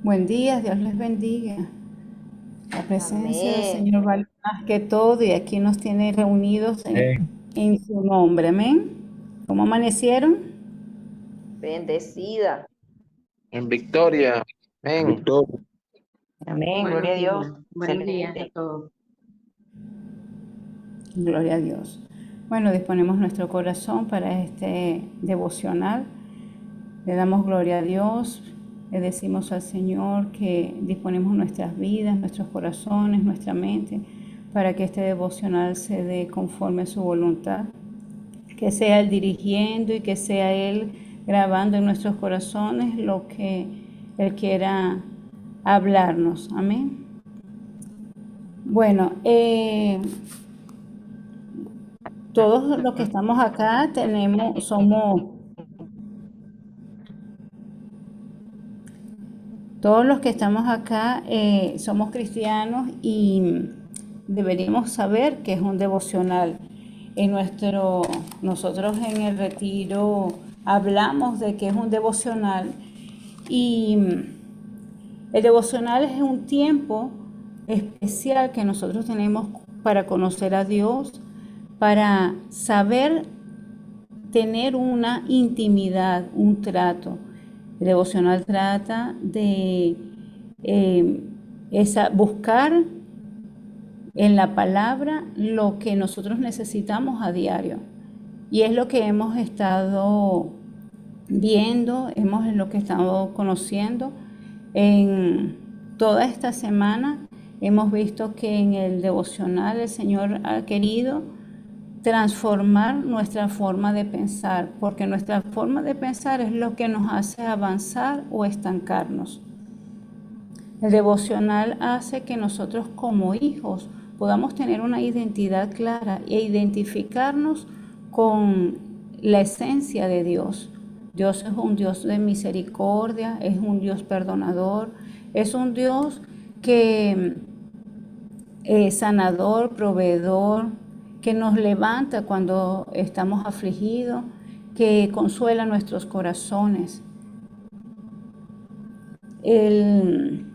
Buen día, Dios les bendiga. La presencia del Amén. Señor vale más que todo y aquí nos tiene reunidos Amén. en su nombre. Amén. ¿Cómo amanecieron? Bendecida. En victoria. Amén. Victoria. Amén. Gloria Buenos a Dios. días, buenos días a Excelente. todos. Gloria a Dios. Bueno, disponemos nuestro corazón para este devocional. Le damos gloria a Dios. Le decimos al Señor que disponemos nuestras vidas, nuestros corazones, nuestra mente, para que este devocional se dé conforme a su voluntad. Que sea Él dirigiendo y que sea Él grabando en nuestros corazones lo que Él quiera hablarnos. Amén. Bueno, todos los que estamos acá todos los que estamos acá somos cristianos y deberíamos saber que es un devocional. Nosotros en el retiro hablamos de que es un devocional y el devocional es un tiempo especial que nosotros tenemos para conocer a Dios, para saber tener una intimidad, un trato. El devocional trata de buscar en la palabra lo que nosotros necesitamos a diario. Y es lo que hemos estado viendo, es lo que estamos conociendo. En toda esta semana hemos visto que en el devocional el Señor ha querido transformar nuestra forma de pensar, porque nuestra forma de pensar es lo que nos hace avanzar o estancarnos. El devocional hace que nosotros como hijos podamos tener una identidad clara e identificarnos con la esencia de Dios. Dios es un Dios de misericordia, es un Dios perdonador, es un Dios que es sanador, proveedor, que nos levanta cuando estamos afligidos, que consuela nuestros corazones. Él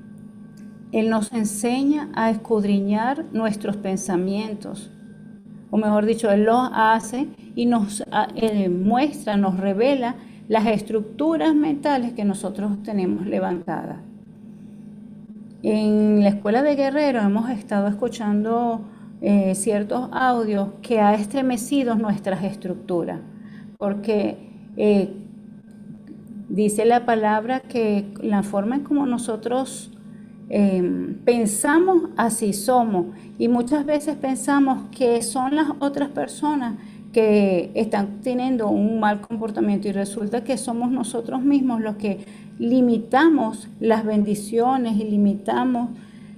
nos enseña a escudriñar nuestros pensamientos, o mejor dicho, Él lo hace y nos muestra, nos revela las estructuras mentales que nosotros tenemos levantadas. En la escuela de Guerrero hemos estado escuchando ciertos audios que ha estremecido nuestras estructuras, porque dice la palabra que la forma en como nosotros pensamos, así somos. Y muchas veces pensamos que son las otras personas que están teniendo un mal comportamiento y resulta que somos nosotros mismos los que limitamos las bendiciones y limitamos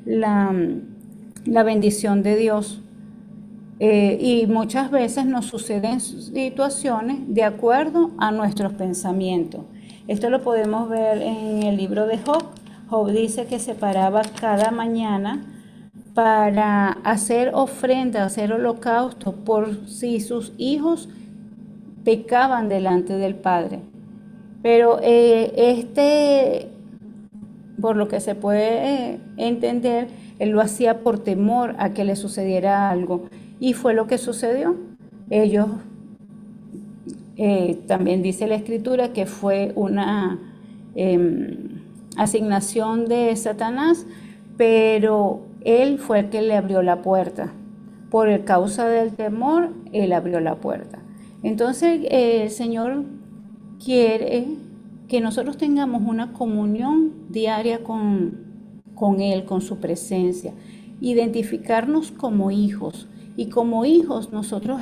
la bendición de Dios. Y muchas veces nos suceden situaciones de acuerdo a nuestros pensamientos. Esto lo podemos ver en el libro de Job. Job dice que se paraba cada mañana para hacer ofrenda, hacer holocausto por si sus hijos pecaban delante del Padre. Pero por lo que se puede entender, él lo hacía por temor a que le sucediera algo. Y fue lo que sucedió. Ellos, también dice la escritura que fue una asignación de Satanás, pero él fue el que le abrió la puerta. Por causa del temor, él abrió la puerta. Entonces, el Señor quiere que nosotros tengamos una comunión diaria con Él, con su presencia, identificarnos como hijos. Y como hijos nosotros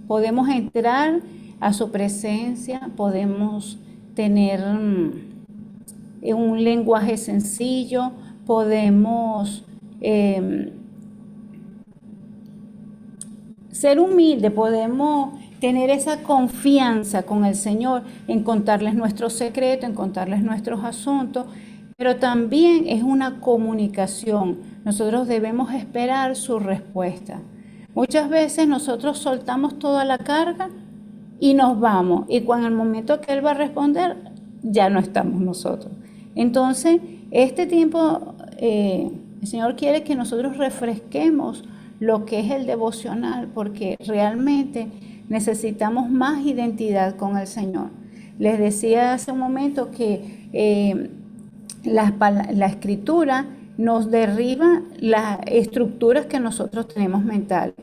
podemos entrar a su presencia, podemos tener un lenguaje sencillo, podemos ser humildes, podemos tener esa confianza con el Señor en contarles nuestros secretos, en contarles nuestros asuntos, pero también es una comunicación. Nosotros debemos esperar su respuesta. Muchas veces nosotros soltamos toda la carga y nos vamos, y cuando el momento que Él va a responder, ya no estamos nosotros. Entonces, Este tiempo, el Señor quiere que nosotros refresquemos lo que es el devocional, porque realmente necesitamos más identidad con el Señor. Les decía hace un momento que la escritura nos derriba las estructuras que nosotros tenemos mentales.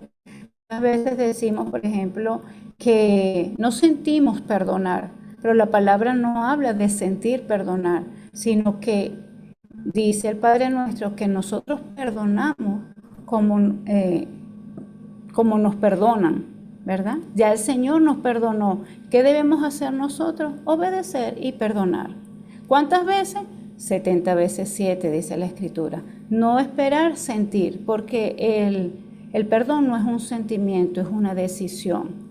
A veces decimos, por ejemplo, que no sentimos perdonar, pero la palabra no habla de sentir perdonar, sino que dice el Padre Nuestro que nosotros perdonamos como nos perdonan, ¿verdad? Ya el Señor nos perdonó. ¿Qué debemos hacer nosotros? Obedecer y perdonar. ¿Cuántas veces? 70 veces 7, dice la Escritura. No esperar sentir, porque el perdón no es un sentimiento, es una decisión.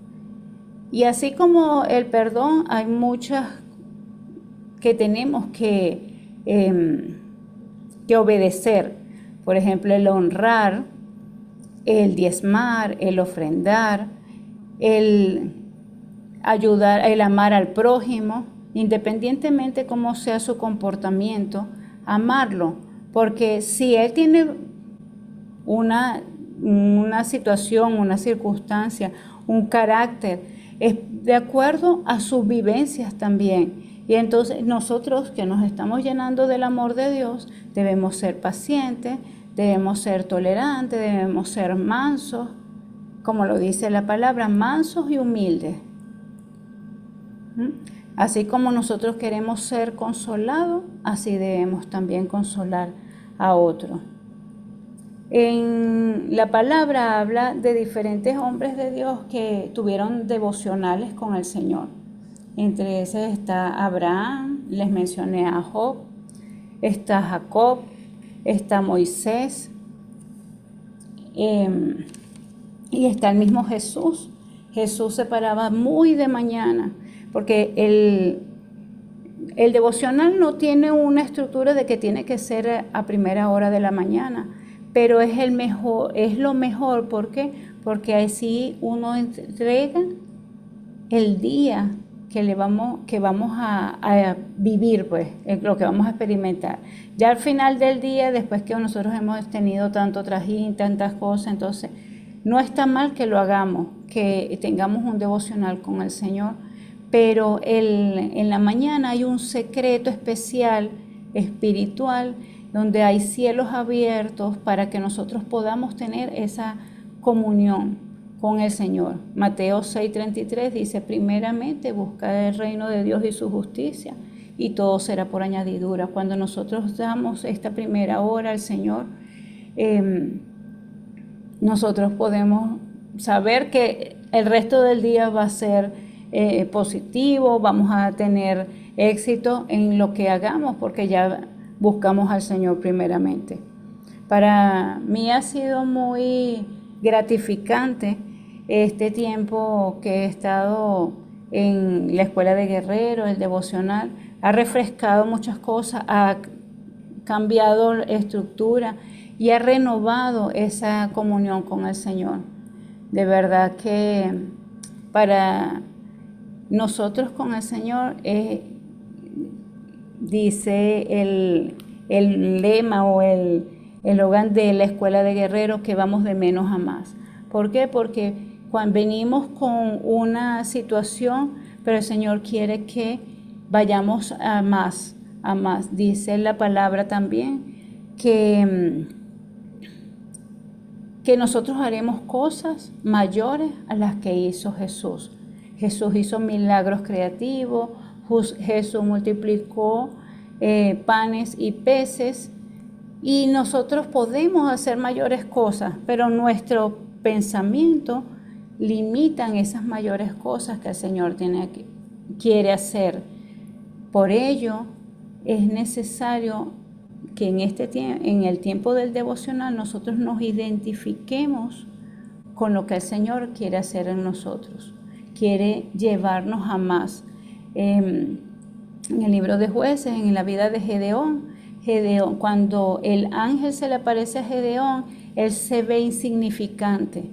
Y así como el perdón, hay muchas que tenemos que obedecer. Por ejemplo, el honrar, el diezmar, el ofrendar, el ayudar, el amar al prójimo, independientemente cómo sea su comportamiento, amarlo. Porque si él tiene una situación, una circunstancia, un carácter, es de acuerdo a sus vivencias también. Y entonces nosotros que nos estamos llenando del amor de Dios, debemos ser pacientes, debemos ser tolerantes, debemos ser mansos, como lo dice la palabra, mansos y humildes. Así como nosotros queremos ser consolados, así debemos también consolar a otros. En la palabra habla de diferentes hombres de Dios que tuvieron devocionales con el Señor. Entre esos está Abraham, les mencioné a Job, está Jacob, está Moisés, y está el mismo Jesús. Jesús se paraba muy de mañana, porque el devocional no tiene una estructura de que tiene que ser a primera hora de la mañana, pero es lo mejor. ¿Por qué? Porque así uno entrega el día que vamos a vivir, pues, lo que vamos a experimentar. Ya al final del día, después que nosotros hemos tenido tanto trajín, tantas cosas, entonces no está mal que lo hagamos, que tengamos un devocional con el Señor, pero en la mañana hay un secreto especial, espiritual, donde hay cielos abiertos para que nosotros podamos tener esa comunión con el Señor. Mateo 6:33 dice, primeramente buscad el reino de Dios y su justicia, y todo será por añadidura. Cuando nosotros damos esta primera hora al Señor, nosotros podemos saber que el resto del día va a ser positivo, vamos a tener éxito en lo que hagamos, porque ya buscamos al Señor primeramente. Para mí ha sido muy gratificante este tiempo que he estado en la escuela de Guerrero, el devocional. Ha refrescado muchas cosas, ha cambiado estructura y ha renovado esa comunión con el Señor. De verdad que para nosotros con el Señor dice el lema o el eslogan de la escuela de Guerrero, que vamos de menos a más. ¿Por qué? Porque cuando venimos con una situación, pero el Señor quiere que vayamos a más, a más. Dice la palabra también que nosotros haremos cosas mayores a las que hizo Jesús. Jesús hizo milagros creativos, Jesús multiplicó panes y peces, y nosotros podemos hacer mayores cosas, pero nuestro pensamiento limitan esas mayores cosas que el Señor quiere hacer. Por ello, es necesario que en el tiempo del devocional nosotros nos identifiquemos con lo que el Señor quiere hacer en nosotros. Quiere llevarnos a más. En el libro de Jueces, en la vida de Gedeón, cuando el ángel se le aparece a Gedeón, él se ve insignificante,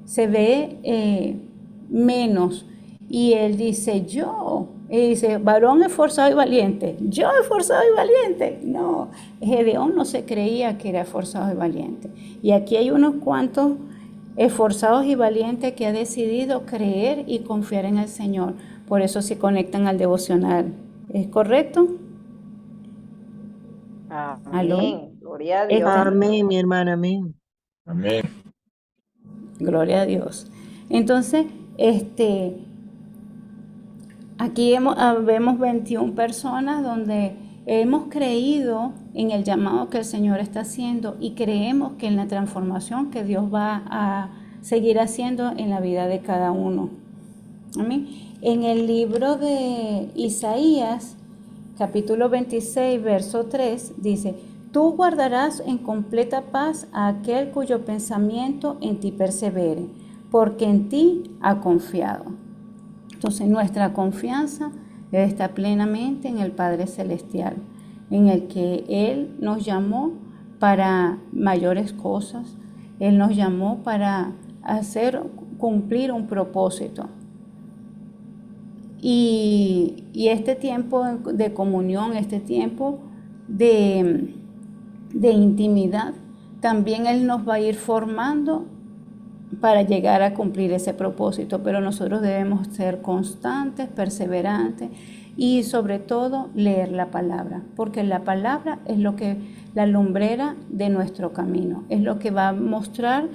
se ve menos, y él dice, yo Y dice, varón esforzado y valiente. Yo esforzado y valiente. No, Gedeón no se creía que era esforzado y valiente. Y aquí hay unos cuantos esforzados y valientes que ha decidido creer y confiar en el Señor. Por eso se conectan al devocional. ¿Es correcto? ¿Aló? Amén. Gloria a Dios. Amén, mi hermana, amén. Amén. Gloria a Dios. Entonces, aquí vemos 21 personas donde hemos creído en el llamado que el Señor está haciendo y creemos que en la transformación que Dios va a seguir haciendo en la vida de cada uno. Amén. En el libro de Isaías, capítulo 26, verso 3, dice, tú guardarás en completa paz a aquel cuyo pensamiento en ti persevere, porque en ti ha confiado. Entonces nuestra confianza está plenamente en el Padre Celestial, en el que Él nos llamó para mayores cosas. Él nos llamó para cumplir un propósito. Y este tiempo de comunión, este tiempo de intimidad, también Él nos va a ir formando para llegar a cumplir ese propósito, pero nosotros debemos ser constantes, perseverantes y sobre todo leer la palabra, porque la palabra es la lumbrera de nuestro camino, es lo que va a mostrar,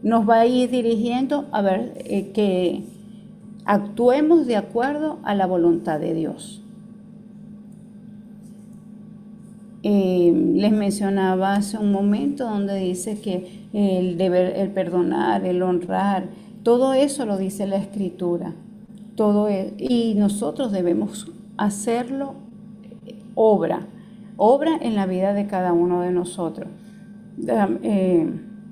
nos va a ir dirigiendo a ver que actuemos de acuerdo a la voluntad de Dios. Les mencionaba hace un momento donde dice que el deber, el perdonar, el honrar, todo eso lo dice la Escritura. Y nosotros debemos hacerlo obra en la vida de cada uno de nosotros.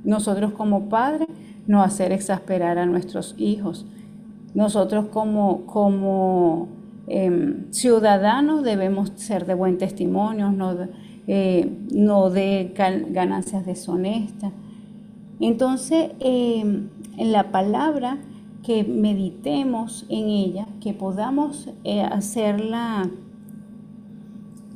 Nosotros como padres, no hacer exasperar a nuestros hijos. Nosotros como ciudadanos debemos ser de buen testimonio, no de ganancias deshonestas. Entonces, en la palabra, que meditemos en ella, que podamos hacerla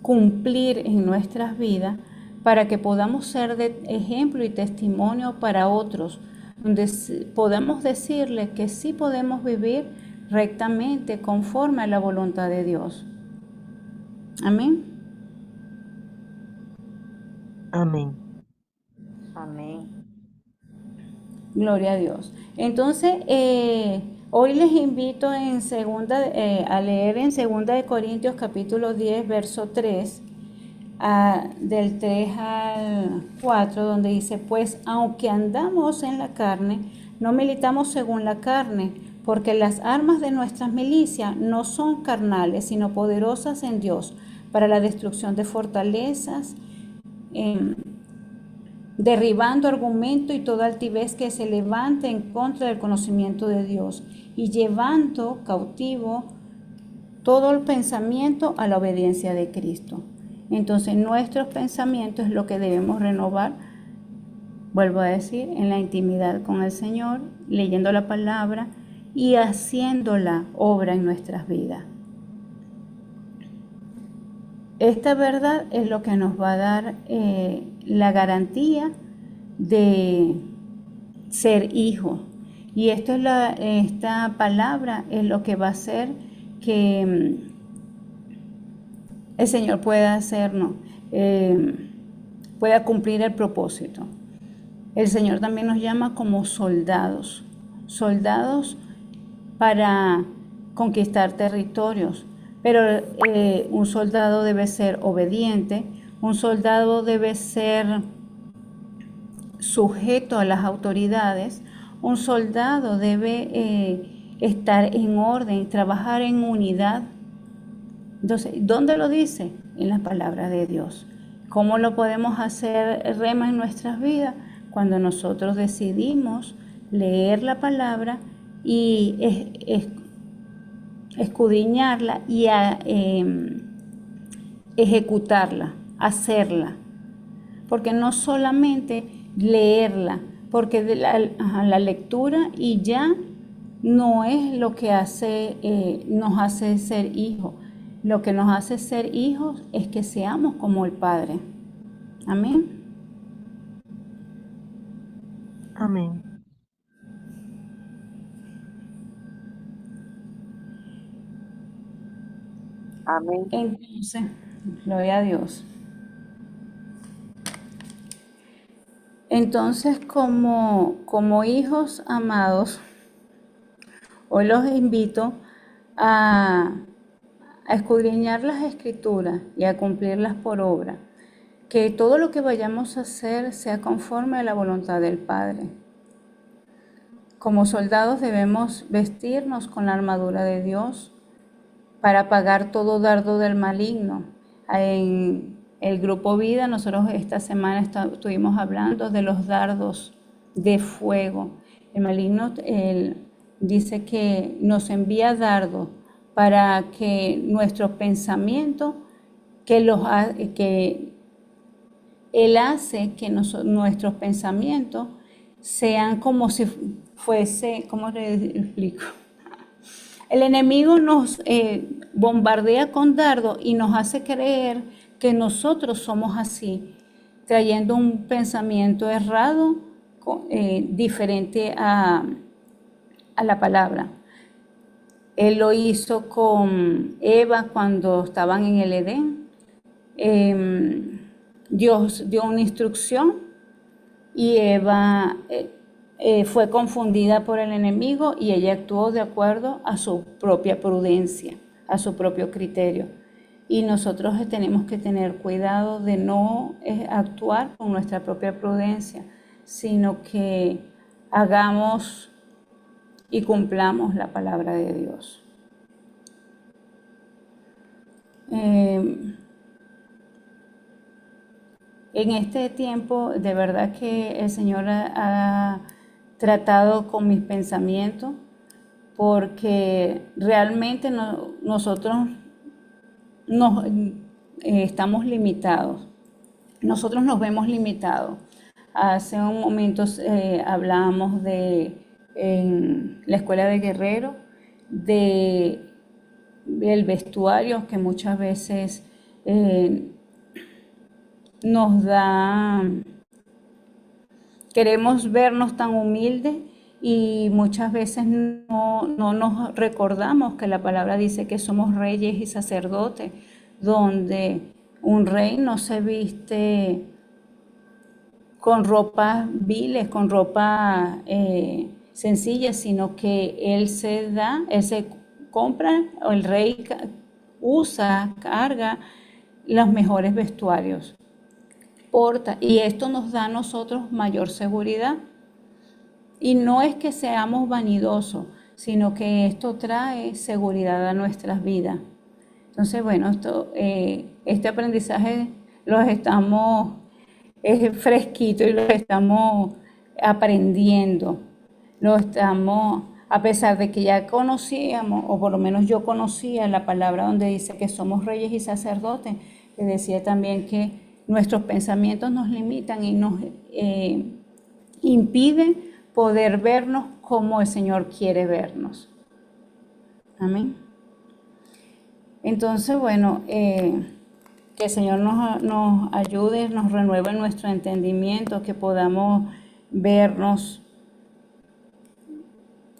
cumplir en nuestras vidas, para que podamos ser de ejemplo y testimonio para otros, donde podamos decirles que sí podemos vivir rectamente conforme a la voluntad de Dios. Amén. Amén. Amén. Gloria a Dios. Entonces, hoy les invito a leer en 2 Corintios capítulo 10, verso 3, del 3 al 4, donde dice, pues aunque andamos en la carne, no militamos según la carne, porque las armas de nuestras milicias no son carnales, sino poderosas en Dios, para la destrucción de fortalezas, derribando argumento y toda altivez que se levante en contra del conocimiento de Dios, y llevando cautivo todo el pensamiento a la obediencia de Cristo. Entonces nuestros pensamientos es lo que debemos renovar, vuelvo a decir, en la intimidad con el Señor, leyendo la palabra y haciéndola obra en nuestras vidas. Esta verdad es lo que nos va a dar la garantía de ser hijos. Y esta palabra es lo que va a hacer que el Señor pueda hacernos, pueda cumplir el propósito. El Señor también nos llama como soldados para conquistar territorios. Pero un soldado debe ser obediente, un soldado debe ser sujeto a las autoridades, un soldado debe estar en orden, trabajar en unidad. Entonces, ¿dónde lo dice? En la palabra de Dios. ¿Cómo lo podemos hacer rema en nuestras vidas? Cuando nosotros decidimos leer la palabra y escudriñarla y ejecutarla, hacerla. Porque no solamente leerla, porque la lectura y ya no es lo que nos hace ser hijos. Lo que nos hace ser hijos es que seamos como el Padre. Amén. Amén. Amén. Entonces, gloria a Dios. Entonces, como hijos amados, hoy los invito a, a escudriñar las escrituras y a cumplirlas por obra. Que todo lo que vayamos a hacer sea conforme a la voluntad del Padre. Como soldados debemos vestirnos con la armadura de Dios para apagar todo dardo del maligno. En el grupo Vida, nosotros esta semana estuvimos hablando de los dardos de fuego. El maligno dice que nos envía dardos para que nuestros pensamientos, que Él hace que nuestros pensamientos sean como si fuese, ¿cómo le explico? El enemigo nos bombardea con dardos y nos hace creer que nosotros somos así, trayendo un pensamiento errado, diferente a la palabra. Él lo hizo con Eva cuando estaban en el Edén. Dios dio una instrucción y Eva fue confundida por el enemigo y ella actuó de acuerdo a su propia prudencia, a su propio criterio. Y nosotros tenemos que tener cuidado de no actuar con nuestra propia prudencia, sino que hagamos y cumplamos la palabra de Dios. En este tiempo, de verdad que el Señor ha tratado con mis pensamientos, porque realmente nosotros estamos limitados. Nosotros nos vemos limitados. Hace un momento hablábamos en la escuela de guerreros del vestuario que muchas veces nos da, queremos vernos tan humildes y muchas veces no nos recordamos que la palabra dice que somos reyes y sacerdotes, donde un rey no se viste con ropas viles, con ropa sencilla, sino que él se compra, o el rey carga los mejores vestuarios. Y esto nos da a nosotros mayor seguridad. Y no es que seamos vanidosos, sino que esto trae seguridad a nuestras vidas. Entonces, bueno, este aprendizaje es fresquito y lo estamos aprendiendo. A pesar de que ya conocíamos, o por lo menos yo conocía la palabra donde dice que somos reyes y sacerdotes, que decía también que nuestros pensamientos nos limitan y nos impiden poder vernos como el Señor quiere vernos. Amén. Entonces, bueno, que el Señor nos ayude, nos renueve nuestro entendimiento, que podamos vernos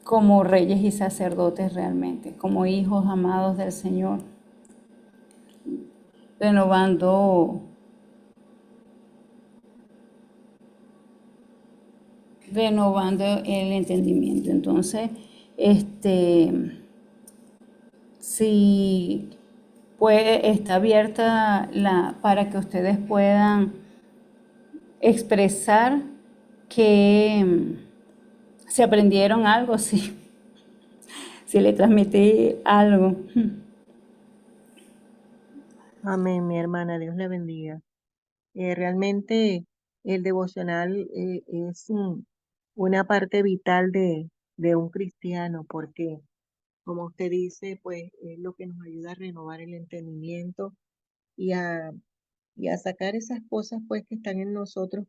como reyes y sacerdotes realmente, como hijos amados del Señor, renovando el entendimiento. Entonces, si está abierta para que ustedes puedan expresar que si aprendieron algo, si le transmití algo. Amén, mi hermana, Dios le bendiga. Realmente el devocional es una parte vital de un cristiano, porque como usted dice, pues es lo que nos ayuda a renovar el entendimiento y a sacar esas cosas pues que están en nosotros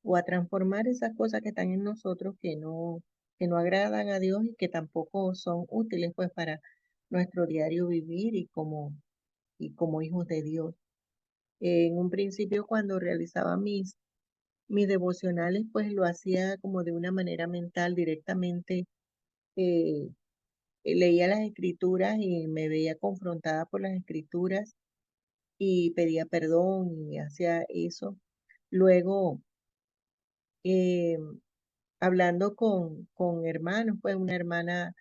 o a transformar esas cosas que están en nosotros que no que no agradan a Dios y que tampoco son útiles pues para nuestro diario vivir y como hijos de Dios. En un principio cuando realizaba mis devocionales, pues lo hacía como de una manera mental directamente. eh, Leía las escrituras y me veía confrontada por las escrituras y pedía perdón y hacía eso. Luego, eh, hablando con hermanos, pues una hermana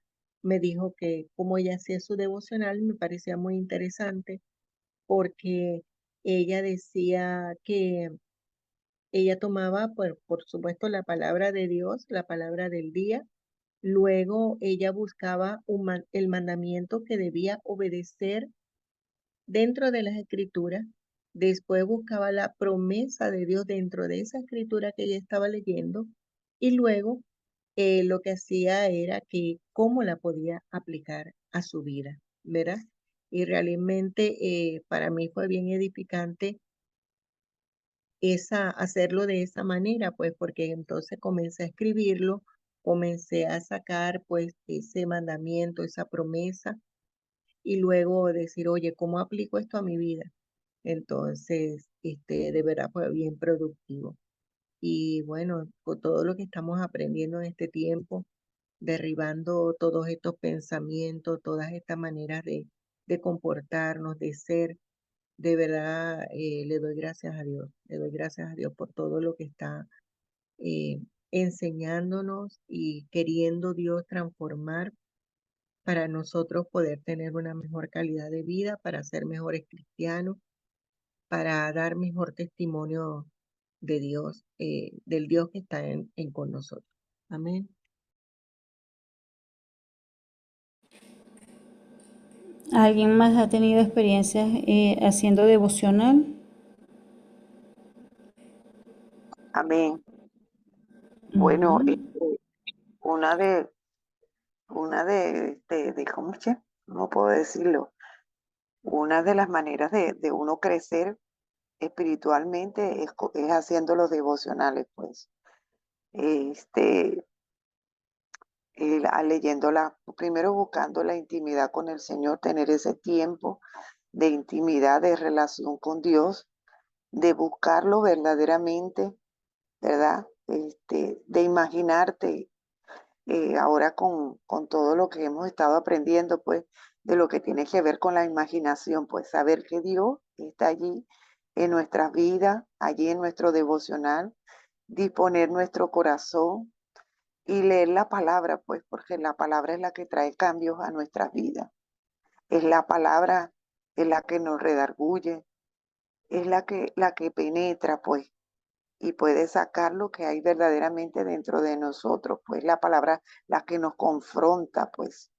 me dijo que como ella hacía su devocional, me parecía muy interesante porque ella decía que ella tomaba, por supuesto, la palabra de Dios, la palabra del día. Luego ella buscaba el mandamiento que debía obedecer dentro de las escrituras. Después buscaba la promesa de Dios dentro de esa escritura que ella estaba leyendo. Y luego lo que hacía era que cómo la podía aplicar a su vida, ¿verdad? Y realmente para mí fue bien edificante hacerlo de esa manera, pues porque entonces comencé a escribirlo, comencé a sacar pues ese mandamiento, esa promesa y luego decir, oye, ¿cómo aplico esto a mi vida? Entonces, de verdad fue bien productivo. Y bueno, con todo lo que estamos aprendiendo en este tiempo, derribando todos estos pensamientos, todas estas maneras de comportarnos, de ser, de verdad le doy gracias a Dios, le doy gracias a Dios por todo lo que está eh, enseñándonos y queriendo Dios transformar para nosotros poder tener una mejor calidad de vida, para ser mejores cristianos, para dar mejor testimonio de Dios, del Dios que está con nosotros. Amén. ¿Alguien más ha tenido experiencias haciendo devocional? Amén. Bueno, Ujú. una de ¿cómo es que? No puedo decirlo. Una de las maneras de uno crecer espiritualmente es haciendo los devocionales, pues. Este, leyéndola, primero buscando la intimidad con el Señor, tener ese tiempo de intimidad, de relación con Dios, de buscarlo verdaderamente, ¿verdad? De imaginarte ahora con todo lo que hemos estado aprendiendo, pues, de lo que tiene que ver con la imaginación, pues, saber que Dios está allí en nuestras vidas, allí en nuestro devocional, disponer nuestro corazón y leer la palabra, pues, porque la palabra es la que trae cambios a nuestras vidas. Es la palabra, es la que nos redarguye, es la que penetra, pues, y puede sacar lo que hay verdaderamente dentro de nosotros, pues la palabra, la que nos confronta, pues,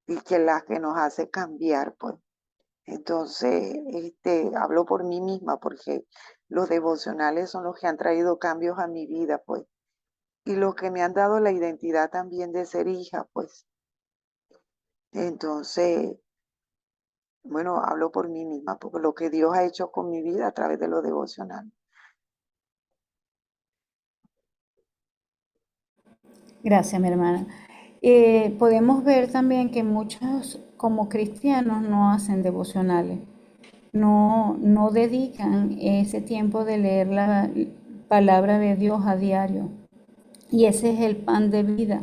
y que la que nos hace cambiar, pues. Entonces, hablo por mí misma, porque los devocionales son los que han traído cambios a mi vida, pues, y los que me han dado la identidad también de ser hija, pues. Entonces, bueno, hablo por mí misma, porque lo que Dios ha hecho con mi vida a través de los devocionales. Gracias, mi hermana. Podemos ver también que muchos como cristianos no hacen devocionales, no dedican ese tiempo de leer la palabra de Dios a diario. Y ese es el pan de vida,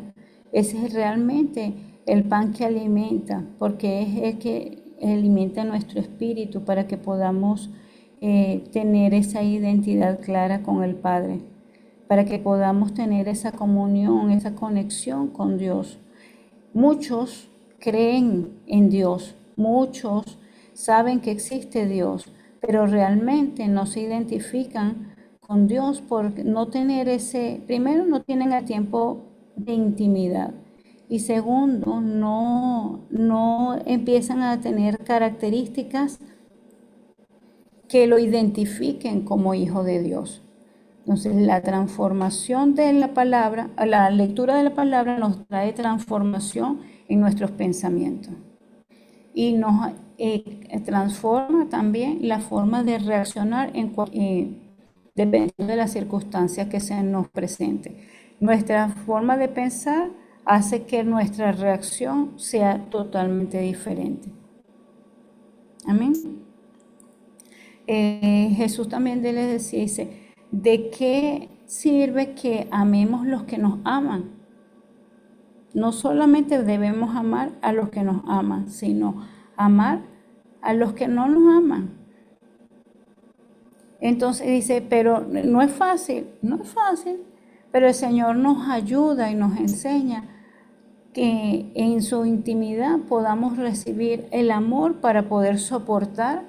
ese es realmente el pan que alimenta, porque es el que alimenta nuestro espíritu para que podamos tener esa identidad clara con el Padre, para que podamos tener esa comunión, esa conexión con Dios. Muchos creen en Dios, muchos saben que existe Dios, pero realmente no se identifican con Dios por no tener primero no tienen el tiempo de intimidad y segundo no empiezan a tener características que lo identifiquen como hijo de Dios. Entonces, la transformación de la palabra, la lectura de la palabra nos trae transformación en nuestros pensamientos y nos transforma también la forma de reaccionar dependiendo de las circunstancias que se nos presenten. Nuestra forma de pensar hace que nuestra reacción sea totalmente diferente. Amén. Jesús también les decía, dice, ¿de qué sirve que amemos los que nos aman? No solamente debemos amar a los que nos aman, sino amar a los que no nos aman. Entonces dice, pero no es fácil, pero el Señor nos ayuda y nos enseña que en su intimidad podamos recibir el amor para poder soportar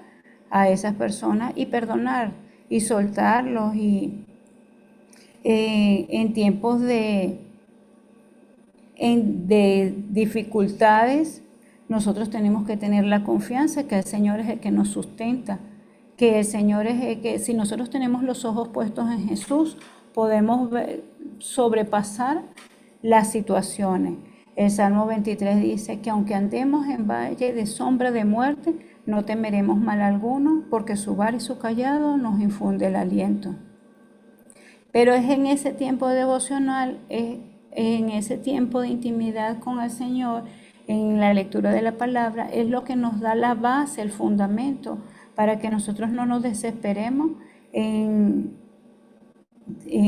a esas personas y perdonar y soltarlos y en tiempos de dificultades, nosotros tenemos que tener la confianza que el Señor es el que nos sustenta, que el Señor es el que, si nosotros tenemos los ojos puestos en Jesús, podemos sobrepasar las situaciones. El Salmo 23 dice que aunque andemos en valle de sombra de muerte, no temeremos mal alguno, porque su vara y su cayado nos infunde el aliento. Pero es en ese tiempo devocional, es en ese tiempo de intimidad con el Señor, en la lectura de la palabra, es lo que nos da la base, el fundamento, para que nosotros no nos desesperemos en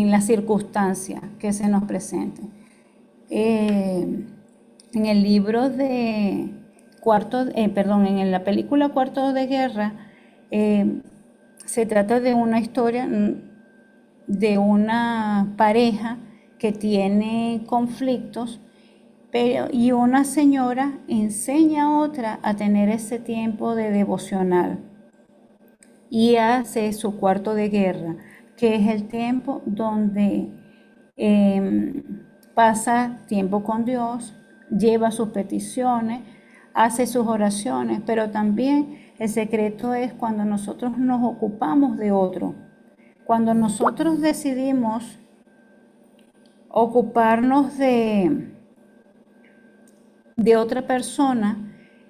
las circunstancias que se nos presenten. En el libro de en la película Cuarto de Guerra, se trata de una historia de una pareja que tiene conflictos, y una señora enseña a otra a tener ese tiempo de devocional y hace su cuarto de guerra, que es el tiempo donde pasa tiempo con Dios, lleva sus peticiones, hace sus oraciones, pero también el secreto es cuando nosotros nos ocupamos de otro. Cuando nosotros decidimos ocuparnos de otra persona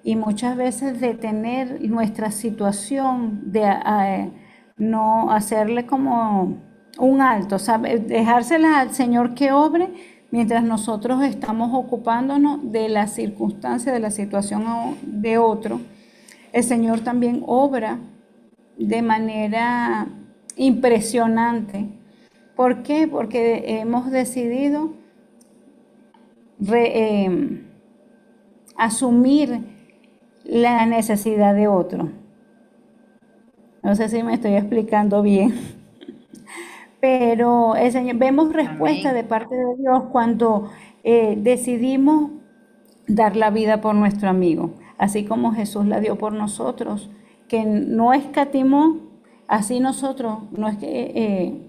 y muchas veces detener nuestra situación, de no hacerle como un alto, ¿sabe? Dejársela al Señor que obre mientras nosotros estamos ocupándonos de la circunstancia, de la situación de otro. El Señor también obra de manera impresionante. ¿Por qué? Porque hemos decidido asumir la necesidad de otro. No sé si me estoy explicando bien, pero el Señor, vemos respuesta de parte de Dios cuando decidimos dar la vida por nuestro amigo, así como Jesús la dio por nosotros, que no escatimó, así nosotros no es que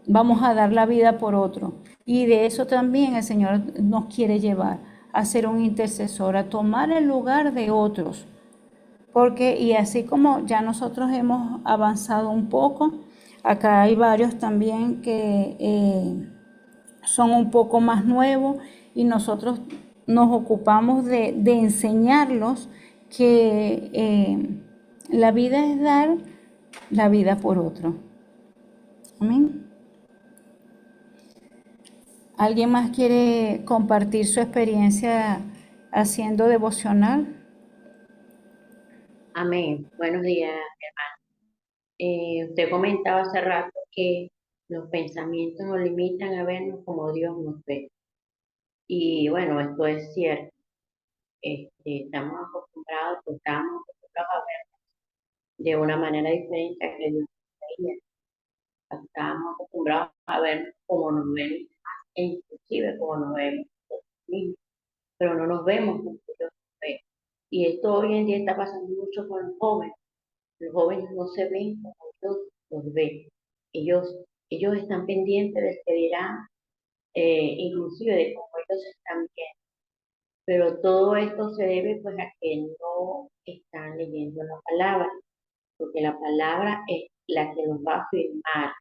vamos a dar la vida por otro. Y de eso también el Señor nos quiere llevar, a ser un intercesor, a tomar el lugar de otros. Porque, y así como ya nosotros hemos avanzado un poco, acá hay varios también que son un poco más nuevos y nosotros nos ocupamos de enseñarlos que la vida es dar la vida por otro. Amén. ¿Alguien más quiere compartir su experiencia haciendo devocional? Amén. Buenos días, hermano. Usted comentaba hace rato que los pensamientos nos limitan a vernos como Dios nos ve. Y bueno, esto es cierto. Estamos acostumbrados a ver de una manera diferente a que Dios nos veía. Estamos acostumbrados a vernos como nos ven, e inclusive como nos vemos nosotros mismos, pero no nos vemos como Dios nos ve. Y esto hoy en día está pasando mucho con los jóvenes. Los jóvenes no se ven como Dios los ve. Ellos están pendientes de que dirán, inclusive de cómo ellos están bien. Pero todo esto se debe pues a que no están leyendo la palabra, porque la palabra es la que los va a afirmar.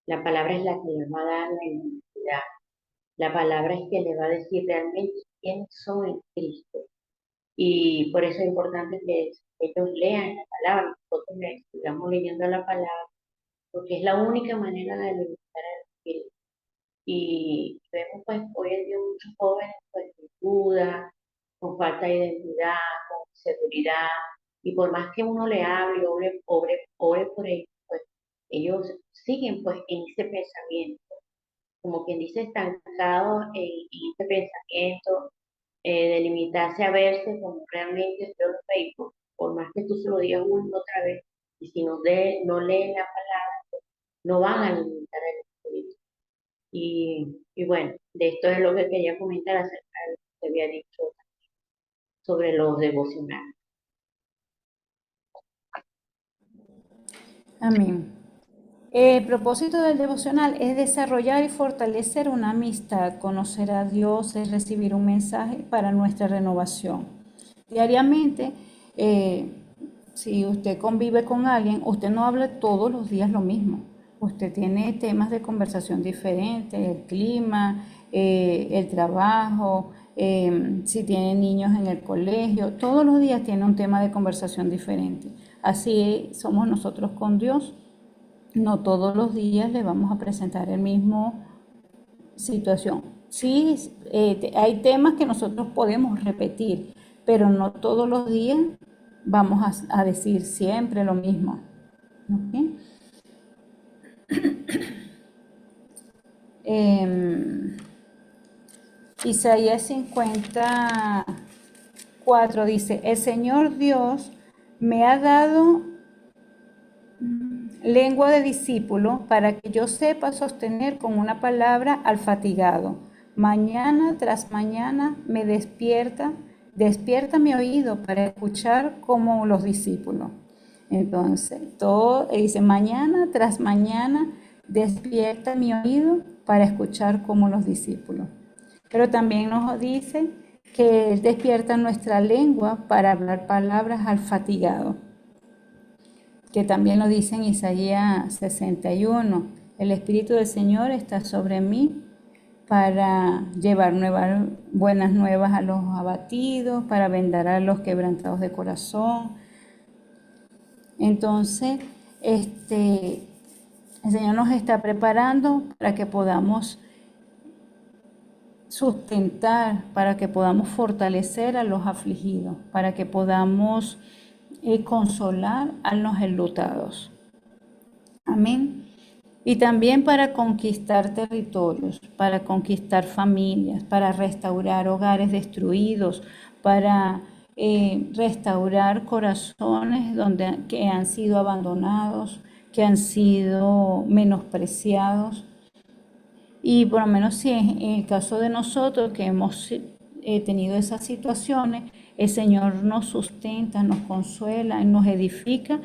La palabra es la que les va a dar la identidad. La palabra es que les va a decir realmente quiénes son en Cristo. Y por eso es importante que ellos lean la palabra, nosotros sigamos leyendo la palabra, porque es la única manera de alimentar al espíritu. Y vemos pues hoy en día muchos jóvenes pues duda, con falta de identidad, con seguridad, y por más que uno le hable, ore por ellos, pues ellos siguen pues en ese pensamiento, como quien dice, estancados en ese pensamiento, de limitarse a verse como realmente Dios los ve, y por más que tú se lo digas una y otra vez, y si no leen la palabra, no van a alimentar el espíritu. Y bueno, de esto es lo que quería comentar acerca de lo que había dicho sobre los devocionales. Amén. El propósito del devocional es desarrollar y fortalecer una amistad, conocer a Dios, es recibir un mensaje para nuestra renovación. Diariamente, eh, si usted convive con alguien, usted no habla todos los días lo mismo. Usted tiene temas de conversación diferentes, el clima, el trabajo, si tiene niños en el colegio, todos los días tiene un tema de conversación diferente. Así somos nosotros con Dios. No todos los días le vamos a presentar el mismo situación. Sí, hay temas que nosotros podemos repetir, pero no todos los días vamos a decir siempre lo mismo. ¿Ok? Em, Isaías 54 dice, el Señor Dios me ha dado lengua de discípulo para que yo sepa sostener con una palabra al fatigado. Mañana tras mañana me despierta mi oído para escuchar como los discípulos. Entonces, todo dice, mañana tras mañana despierta mi oído para escuchar como los discípulos. Pero también nos dice que Él despierta nuestra lengua para hablar palabras al fatigado, que también lo dice en Isaías 61. El Espíritu del Señor está sobre mí para llevar buenas nuevas a los abatidos, para vendar a los quebrantados de corazón. Entonces, el Señor nos está preparando para que podamos sustentar, para que podamos fortalecer a los afligidos, para que podamos consolar a los enlutados. Amén. Y también para conquistar territorios, para conquistar familias, para restaurar hogares destruidos, para restaurar corazones que han sido abandonados, que han sido menospreciados. Y por lo menos si en el caso de nosotros que hemos tenido esas situaciones, el Señor nos sustenta, nos consuela, nos edifica,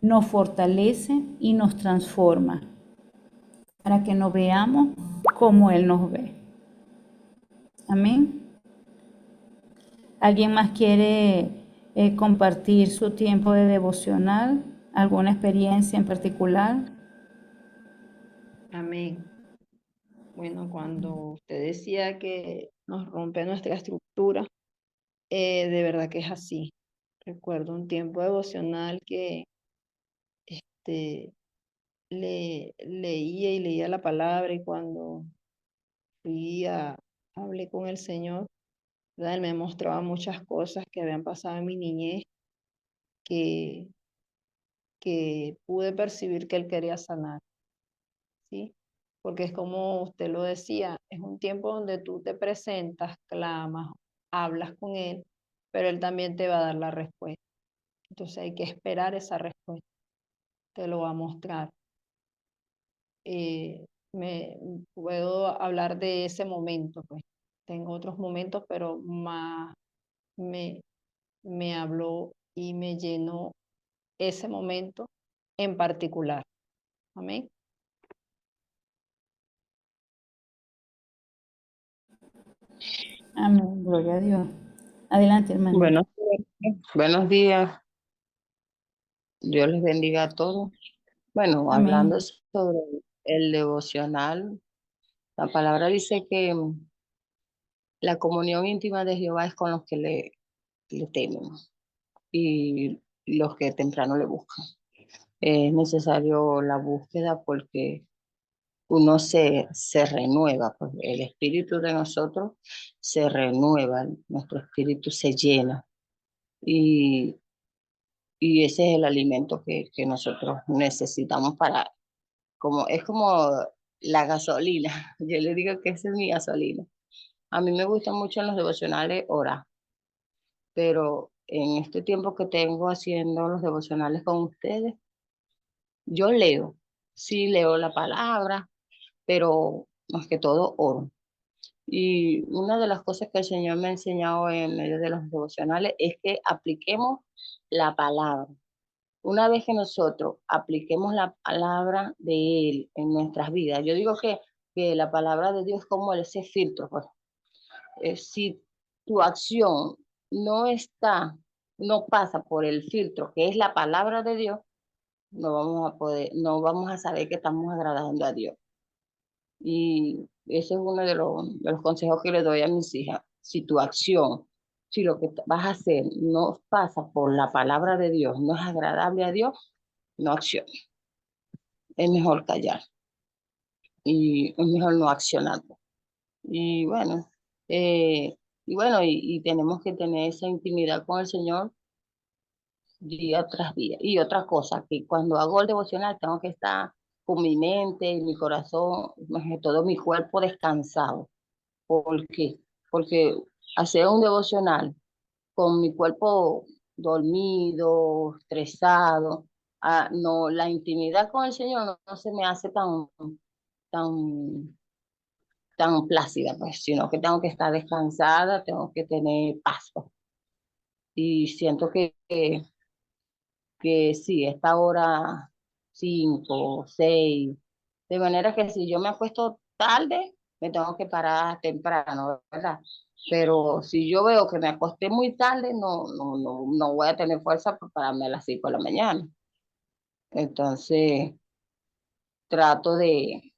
nos fortalece y nos transforma para que nos veamos como Él nos ve. Amén. ¿Alguien más quiere compartir su tiempo de devocional? ¿Alguna experiencia en particular? Amén. Bueno, cuando usted decía que nos rompe nuestra estructura, de verdad que es así. Recuerdo un tiempo devocional que este, leía y leía la palabra, y cuando hablé con el Señor, ¿verdad? Él me mostraba muchas cosas que habían pasado en mi niñez, que, que pude percibir que Él quería sanar, ¿sí? Porque es como usted lo decía, es un tiempo donde tú te presentas, clamas, hablas con Él, pero Él también te va a dar la respuesta. Entonces hay que esperar esa respuesta, te lo va a mostrar. Me puedo hablar de ese momento, pues. Tengo otros momentos, pero más me, me habló y me llenó ese momento en particular. Amén. Amén. Gloria a Dios. Adelante, hermano. Buenos días. Dios les bendiga a todos. Bueno, Amén. hablando sobre el devocional, la palabra dice que la comunión íntima de Jehová es con los que le temen y los que temprano le buscan. Es necesario la búsqueda porque uno se renueva, pues el espíritu de nosotros se renueva, nuestro espíritu se llena y, y ese es el alimento que nosotros necesitamos para, como, es como la gasolina, yo le digo que esa es mi gasolina. A mí me gusta mucho en los devocionales orar, pero en este tiempo que tengo haciendo los devocionales con ustedes, yo leo, sí leo la palabra, pero más que todo oro. Y una de las cosas que el Señor me ha enseñado en medio de los devocionales es que apliquemos la palabra. Una vez que nosotros apliquemos la palabra de Él en nuestras vidas, yo digo que la palabra de Dios es como ese filtro, pues. Si tu acción no está, no pasa por el filtro que es la palabra de Dios, no vamos a poder, no vamos a saber que estamos agradando a Dios. Y ese es uno de los consejos que le doy a mis hijas. Si tu acción, si lo que vas a hacer no pasa por la palabra de Dios, no es agradable a Dios, no acciones. Es mejor callar y es mejor no accionar. Y bueno, y tenemos que tener esa intimidad con el Señor día tras día. Y otra cosa, que cuando hago el devocional tengo que estar con mi mente y mi corazón, más que todo mi cuerpo descansado. ¿Por qué? Porque hacer un devocional con mi cuerpo dormido, estresado, no, la intimidad con el Señor no se me hace tan, tan plácida, pues, sino que tengo que estar descansada, tengo que tener paz, pues. Y siento que sí, esta hora 5, 6, de manera que si yo me acuesto tarde, me tengo que parar temprano, ¿verdad? Pero si yo veo que me acosté muy tarde, no voy a tener fuerza para pararme a las 5 de la mañana. Entonces, trato de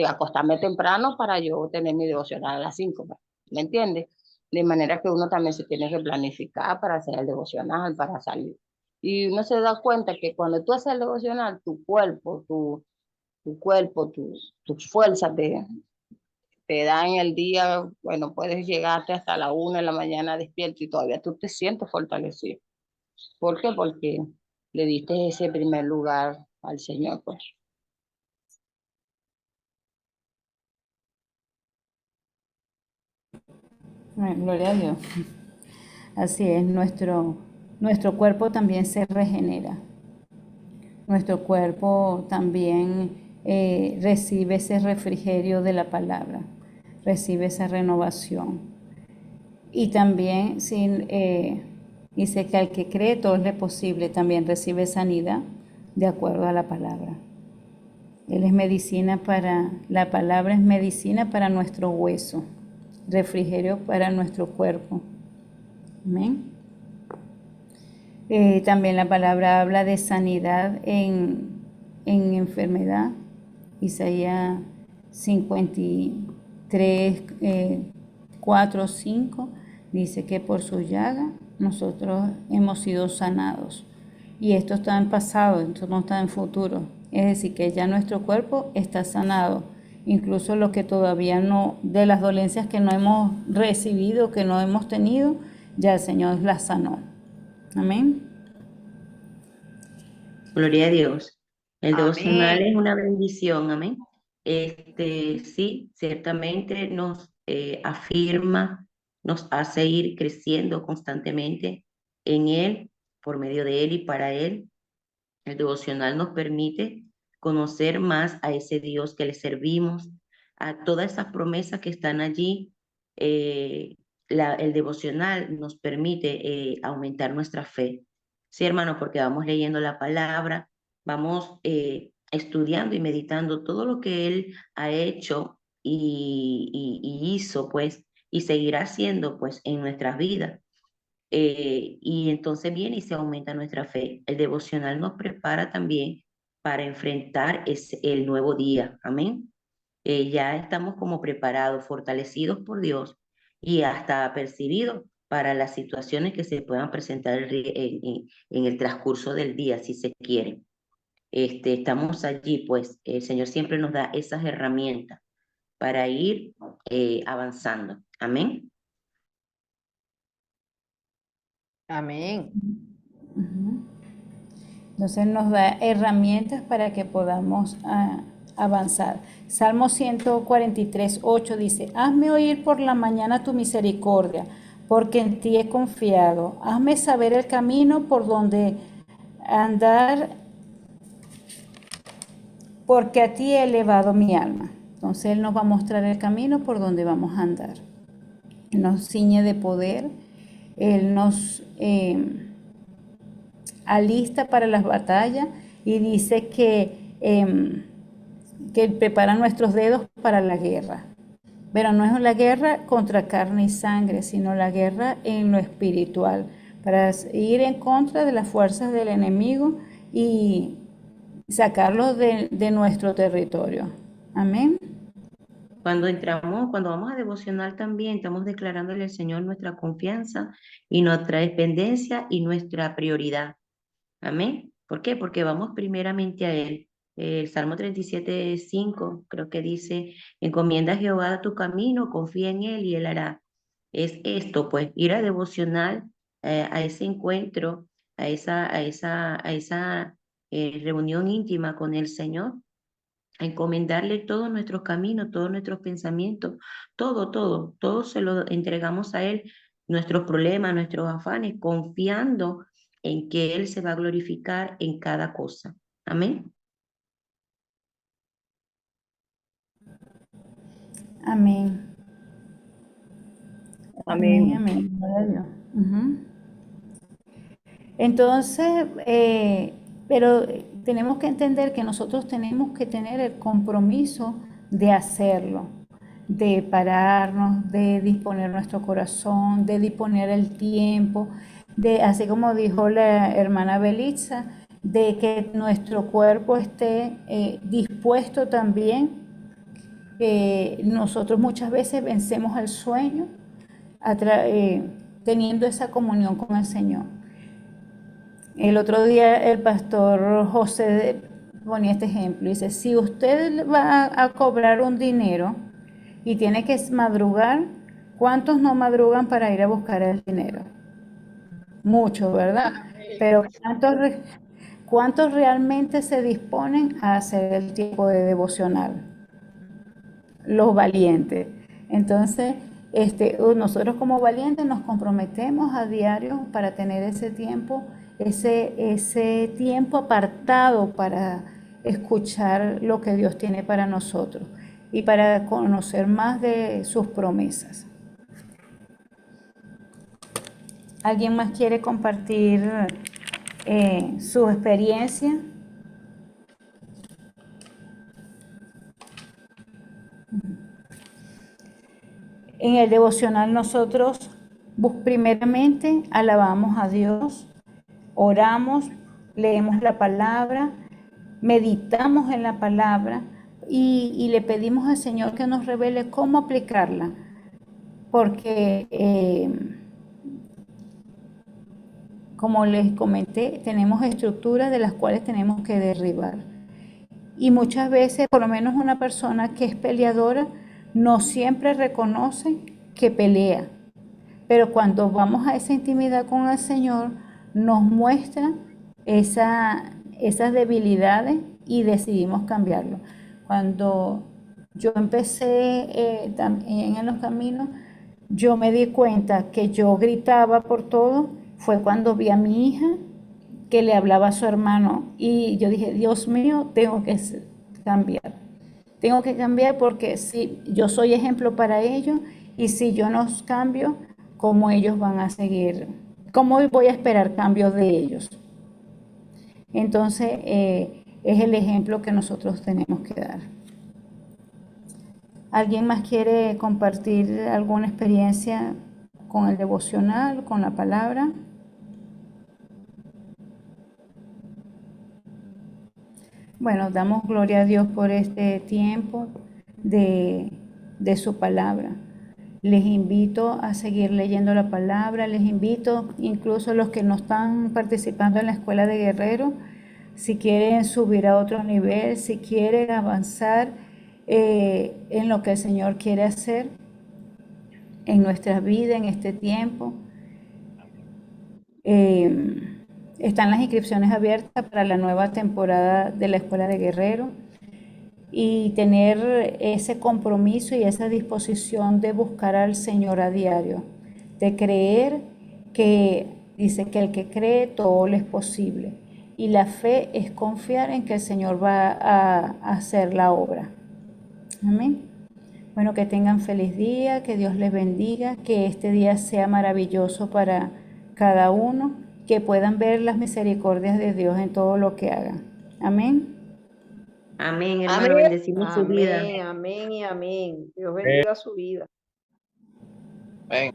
acostarme temprano para yo tener mi devocional a las 5, pues, ¿me entiendes? De manera que uno también se tiene que planificar para hacer el devocional, para salir. Y uno se da cuenta que cuando tú haces el devocional, tu cuerpo, tu cuerpo, tus fuerzas te dan el día, bueno, puedes llegarte hasta la 1 de la mañana despierto y todavía tú te sientes fortalecido. ¿Por qué? Porque le diste ese primer lugar al Señor, pues. Gloria a Dios. Así es, nuestro cuerpo también se regenera. Nuestro cuerpo también recibe ese refrigerio de la palabra, recibe esa renovación. Y también dice que al que cree todo es posible, también recibe sanidad de acuerdo a la palabra. Él es medicina la palabra es medicina para nuestro hueso, refrigerio para nuestro cuerpo. Amén. También la palabra habla de sanidad en enfermedad. Isaías 53, 4, 5 dice que por su llaga nosotros hemos sido sanados. Y esto está en pasado, esto no está en futuro. Es decir, que ya nuestro cuerpo está sanado. Incluso lo que todavía no, de las dolencias que no hemos recibido, que no hemos tenido, ya el Señor las sanó. Amén. Gloria a Dios. El devocional Amén. es una bendición, amén. Sí, ciertamente nos afirma, nos hace ir creciendo constantemente en Él, por medio de Él y para Él. El devocional nos permite conocer más a ese Dios que le servimos, a todas esas promesas que están allí. Eh, el devocional nos permite aumentar nuestra fe. Sí, hermano, porque vamos leyendo la palabra, vamos estudiando y meditando todo lo que Él ha hecho y hizo, pues, y seguirá haciendo, pues, en nuestras vidas. Y entonces viene y se aumenta nuestra fe. El devocional nos prepara también para enfrentar el nuevo día. Amén. Ya estamos como preparados, fortalecidos por Dios y hasta apercibidos para las situaciones que se puedan presentar en el transcurso del día, si se quiere. estamos allí, pues el Señor siempre nos da esas herramientas para ir avanzando. Amén. Amén. Ujú. Entonces nos da herramientas para que podamos avanzar. Salmo 143:8 dice, hazme oír por la mañana tu misericordia, porque en ti he confiado. Hazme saber el camino por donde andar, porque a ti he elevado mi alma. Entonces Él nos va a mostrar el camino por donde vamos a andar. Él nos ciñe de poder, Él nos alista para las batallas y dice que prepara nuestros dedos para la guerra. Pero no es la guerra contra carne y sangre, sino la guerra en lo espiritual, para ir en contra de las fuerzas del enemigo y sacarlos de nuestro territorio. Amén. Cuando vamos a devocional también, estamos declarándole al Señor nuestra confianza y nuestra dependencia y nuestra prioridad. Amén. ¿Por qué? Porque vamos primeramente a Él. El Salmo 37:5 creo que dice, encomienda a Jehová tu camino, confía en Él y Él hará. Es esto, pues, ir a devocional, a ese encuentro, a esa reunión íntima con el Señor, a encomendarle todos nuestros caminos, todos nuestros pensamientos, todo se lo entregamos a Él, nuestros problemas, nuestros afanes, confiando en que Él se va a glorificar en cada cosa. Amén. Amén. Amén, Amén. amén. Gloria a Dios. Ujú. Entonces, pero tenemos que entender que nosotros tenemos que tener el compromiso de hacerlo, de pararnos, de disponer nuestro corazón, de disponer el tiempo, de, así como dijo la hermana Belitza, de que nuestro cuerpo esté dispuesto también. Nosotros muchas veces vencemos el sueño teniendo esa comunión con el Señor. El otro día el pastor José ponía este ejemplo. Dice, si usted va a cobrar un dinero y tiene que madrugar, ¿cuántos no madrugan para ir a buscar el dinero? Muchos, ¿verdad? Pero ¿cuántos realmente se disponen a hacer el tiempo de devocional? Los valientes. Entonces, nosotros como valientes nos comprometemos a diario para tener ese tiempo, ese tiempo apartado para escuchar lo que Dios tiene para nosotros y para conocer más de sus promesas. ¿Alguien más quiere compartir su experiencia? En el devocional nosotros primeramente alabamos a Dios, oramos, leemos la palabra, meditamos en la palabra y le pedimos al Señor que nos revele cómo aplicarla, porque como les comenté, tenemos estructuras de las cuales tenemos que derribar. Y muchas veces, por lo menos una persona que es peleadora, no siempre reconoce que pelea. Pero cuando vamos a esa intimidad con el Señor, nos muestra esas debilidades y decidimos cambiarlo. Cuando yo empecé también en los caminos, yo me di cuenta que yo gritaba por todo, fue cuando vi a mi hija que le hablaba a su hermano y yo dije, Dios mío, tengo que cambiar. Tengo que cambiar porque si yo soy ejemplo para ellos y si yo no cambio, ¿cómo ellos van a seguir? ¿Cómo voy a esperar cambios de ellos? Entonces, es el ejemplo que nosotros tenemos que dar. ¿Alguien más quiere compartir alguna experiencia con el devocional, con la palabra? Bueno, damos gloria a Dios por este tiempo de su palabra. Les invito a seguir leyendo la palabra, les invito incluso a los que no están participando en la escuela de guerreros si quieren subir a otro nivel, si quieren avanzar en lo que el Señor quiere hacer en nuestra vida, en este tiempo. Están las inscripciones abiertas para la nueva temporada de la Escuela de Guerrero, y tener ese compromiso y esa disposición de buscar al Señor a diario, de creer que dice que el que cree todo le es posible, y la fe es confiar en que el Señor va a hacer la obra. Amén. Bueno, que tengan feliz día, que Dios les bendiga, que este día sea maravilloso para cada uno, que puedan ver las misericordias de Dios en todo lo que hagan. Amén. Amén, hermano, Amén, bendecimos su vida. amén, amén y amén. Dios bendiga su vida. Amén.